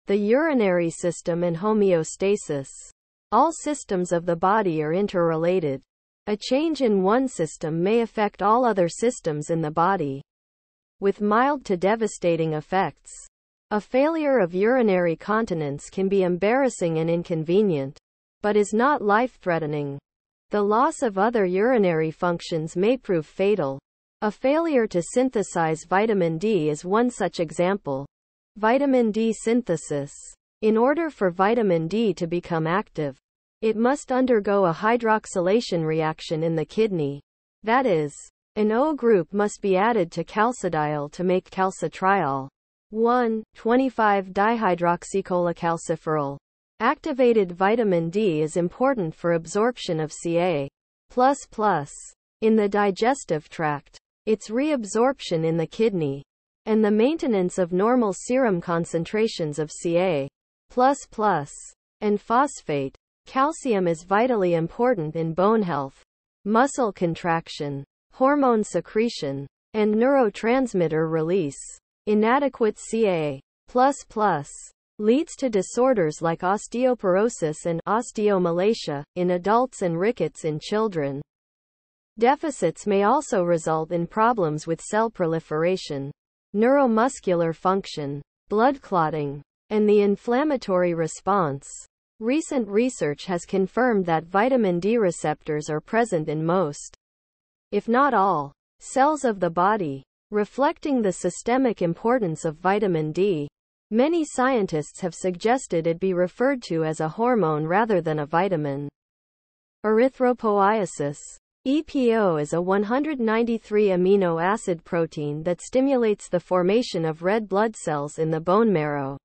The urinary system and homeostasis. All systems of the body are interrelated. A change in one system may affect all other systems in the body, with mild to devastating effects. A failure of urinary continence can be embarrassing and inconvenient, but is not life-threatening. The loss of other urinary functions may prove fatal. A failure to synthesize vitamin D is one such example. Vitamin D synthesis. In order for vitamin D to become active, it must undergo a hydroxylation reaction in the kidney. That is, an O group must be added to calcidiol to make calcitriol. 1,25-dihydroxycholecalciferol. Activated vitamin D is important for absorption of Ca++ in the digestive tract, its reabsorption in the kidney, and the maintenance of normal serum concentrations of Ca++ and phosphate. Calcium is vitally important in bone health, muscle contraction, hormone secretion, and neurotransmitter release. Inadequate Ca++ leads to disorders like osteoporosis and osteomalacia in adults and rickets in children. Deficits may also result in problems with cell proliferation, neuromuscular function, blood clotting, and the inflammatory response. Recent research has confirmed that vitamin D receptors are present in most, if not all, cells of the body, reflecting the systemic importance of vitamin D. Many scientists have suggested it be referred to as a hormone rather than a vitamin. Erythropoiesis. EPO is a 193 amino acid protein that stimulates the formation of red blood cells in the bone marrow.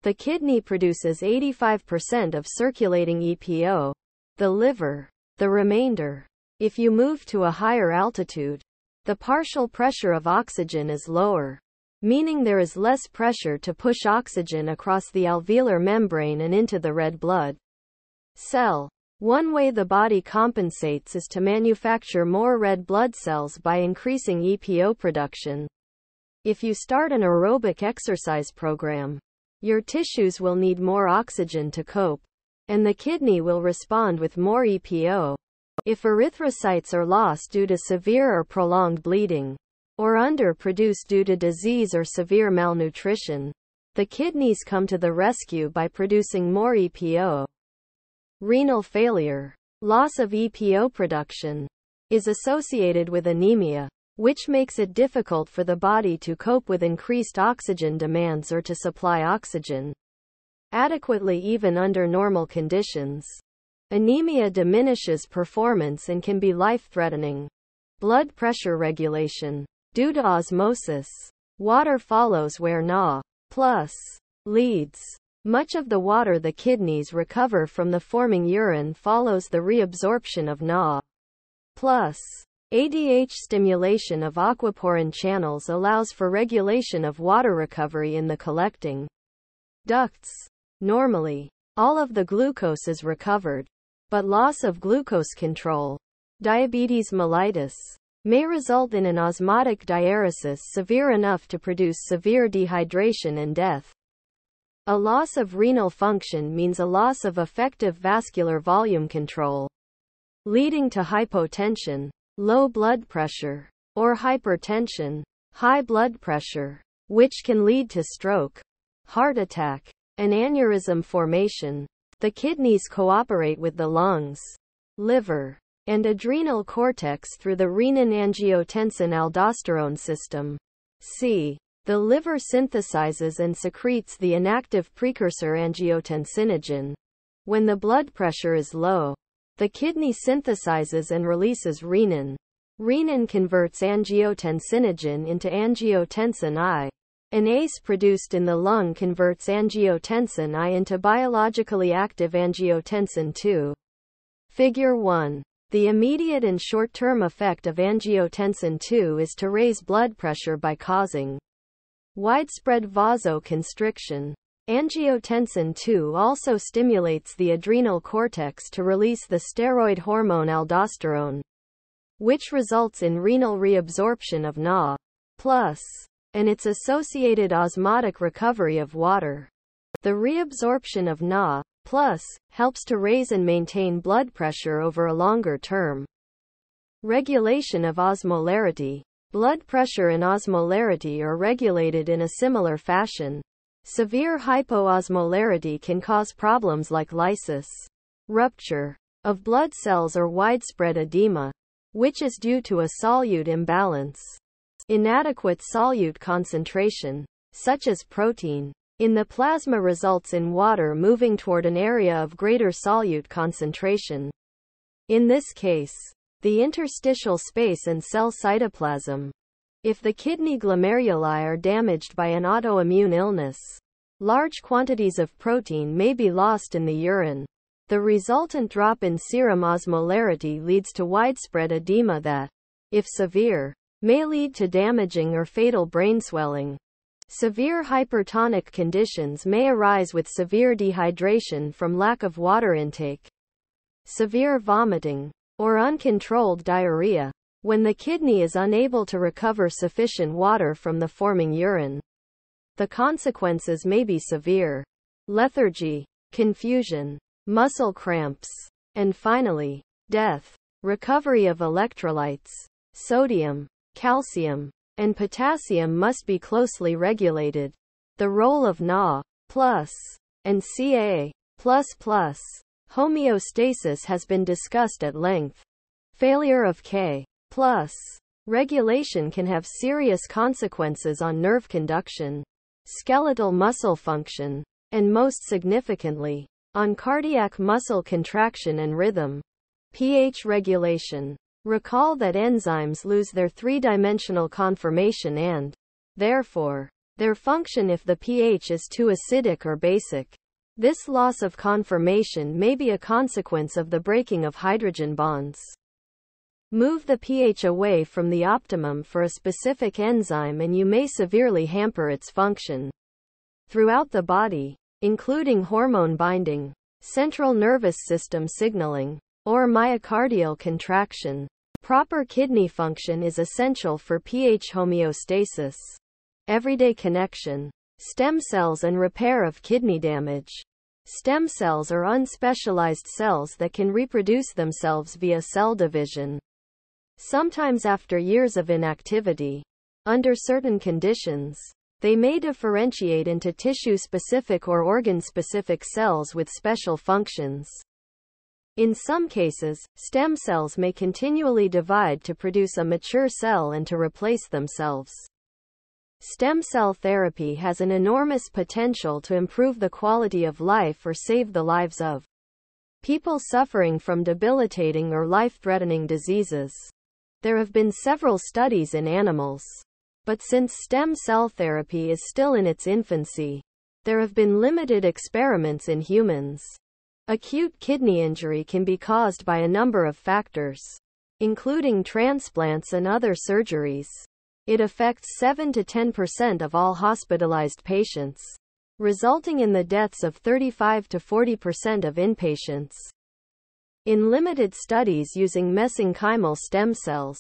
The kidney produces 85% of circulating EPO, the liver, the remainder. If you move to a higher altitude, the partial pressure of oxygen is lower, meaning there is less pressure to push oxygen across the alveolar membrane and into the red blood cell. One way the body compensates is to manufacture more red blood cells by increasing EPO production. If you start an aerobic exercise program, your tissues will need more oxygen to cope, and the kidney will respond with more EPO. If erythrocytes are lost due to severe or prolonged bleeding, or underproduced due to disease or severe malnutrition, the kidneys come to the rescue by producing more EPO. Renal failure, loss of EPO production, is associated with anemia, which makes it difficult for the body to cope with increased oxygen demands or to supply oxygen adequately even under normal conditions. Anemia diminishes performance and can be life-threatening. Blood pressure regulation. Due to osmosis, water follows where Na+ leads. Much of the water the kidneys recover from the forming urine follows the reabsorption of Na+. ADH stimulation of aquaporin channels allows for regulation of water recovery in the collecting ducts. Normally, all of the glucose is recovered, but loss of glucose control, diabetes mellitus, may result in an osmotic diuresis severe enough to produce severe dehydration and death. A loss of renal function means a loss of effective vascular volume control, leading to hypotension, low blood pressure, or hypertension, high blood pressure, which can lead to stroke, heart attack, and aneurysm formation. The kidneys cooperate with the lungs, liver, and adrenal cortex through the renin-angiotensin-aldosterone system. C. The liver synthesizes and secretes the inactive precursor angiotensinogen. When the blood pressure is low, the kidney synthesizes and releases renin. Renin converts angiotensinogen into angiotensin I. An ACE produced in the lung converts angiotensin I into biologically active angiotensin II. Figure 1. The immediate and short-term effect of angiotensin II is to raise blood pressure by causing widespread vasoconstriction. Angiotensin II also stimulates the adrenal cortex to release the steroid hormone aldosterone, which results in renal reabsorption of Na+, and its associated osmotic recovery of water. The reabsorption of Na plus helps to raise and maintain blood pressure over a longer term. Regulation of osmolarity. Blood pressure and osmolarity are regulated in a similar fashion. Severe hypoosmolarity can cause problems like lysis, rupture of blood cells, or widespread edema, which is due to a solute imbalance. Inadequate solute concentration, such as protein, in the plasma results in water moving toward an area of greater solute concentration. In this case, the interstitial space and cell cytoplasm. If the kidney glomeruli are damaged by an autoimmune illness, large quantities of protein may be lost in the urine. The resultant drop in serum osmolarity leads to widespread edema that, if severe, may lead to damaging or fatal brain swelling. Severe hypertonic conditions may arise with severe dehydration from lack of water intake, severe vomiting, or uncontrolled diarrhea, when the kidney is unable to recover sufficient water from the forming urine. The consequences may be severe lethargy, confusion, muscle cramps, and finally, death. Recovery of electrolytes, sodium, calcium, and potassium must be closely regulated. The role of Na plus and Ca plus homeostasis has been discussed at length. Failure of K plus regulation can have serious consequences on nerve conduction, skeletal muscle function, and most significantly, on cardiac muscle contraction and rhythm. pH regulation. Recall that enzymes lose their three-dimensional conformation and, therefore, their function if the pH is too acidic or basic. This loss of conformation may be a consequence of the breaking of hydrogen bonds. Move the pH away from the optimum for a specific enzyme and you may severely hamper its function. Throughout the body, including hormone binding, central nervous system signaling, or myocardial contraction, proper kidney function is essential for pH homeostasis. Everyday connection. Stem cells and repair of kidney damage. Stem cells are unspecialized cells that can reproduce themselves via cell division. Sometimes after years of inactivity. Under certain conditions, they may differentiate into tissue-specific or organ-specific cells with special functions. In some cases, stem cells may continually divide to produce a mature cell and to replace themselves. Stem cell therapy has an enormous potential to improve the quality of life or save the lives of people suffering from debilitating or life-threatening diseases. There have been several studies in animals. But since stem cell therapy is still in its infancy, there have been limited experiments in humans. Acute kidney injury can be caused by a number of factors, including transplants and other surgeries. It affects 7 to 10% of all hospitalized patients, resulting in the deaths of 35 to 40% of inpatients. In limited studies using mesenchymal stem cells,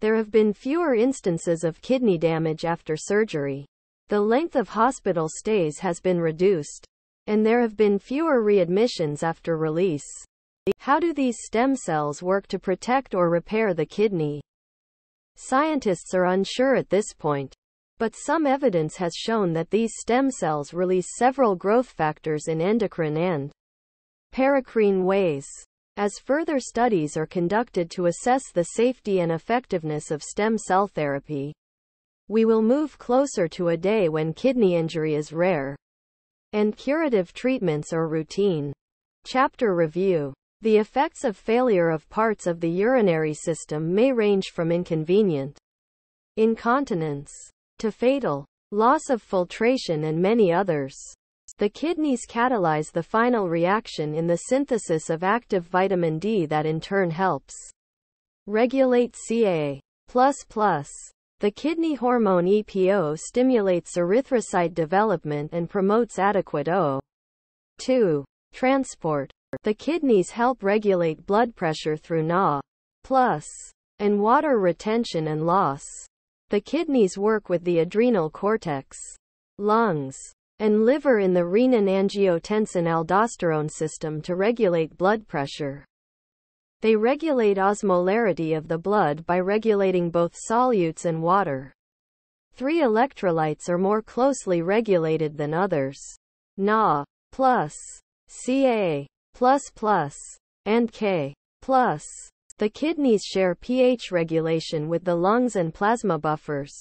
there have been fewer instances of kidney damage after surgery. The length of hospital stays has been reduced, and there have been fewer readmissions after release. How do these stem cells work to protect or repair the kidney? Scientists are unsure at this point, but some evidence has shown that these stem cells release several growth factors in endocrine and paracrine ways. As further studies are conducted to assess the safety and effectiveness of stem cell therapy, we will move closer to a day when kidney injury is rare and curative treatments are routine. Chapter Review. The effects of failure of parts of the urinary system may range from inconvenient incontinence to fatal loss of filtration and many others. The kidneys catalyze the final reaction in the synthesis of active vitamin D that in turn helps regulate Ca++. The kidney hormone EPO stimulates erythrocyte development and promotes adequate O2 transport. The kidneys help regulate blood pressure through Na+ and water retention and loss. The kidneys work with the adrenal cortex, lungs, and liver in the renin angiotensin aldosterone system to regulate blood pressure. They regulate osmolarity of the blood by regulating both solutes and water. 3 electrolytes are more closely regulated than others. Na plus, Ca plus, and K plus. The kidneys share pH regulation with the lungs and plasma buffers,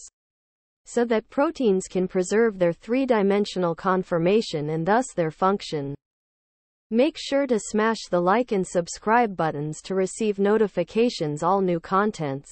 so that proteins can preserve their three-dimensional conformation and thus their function. Make sure to smash the like and subscribe buttons to receive notifications all new contents.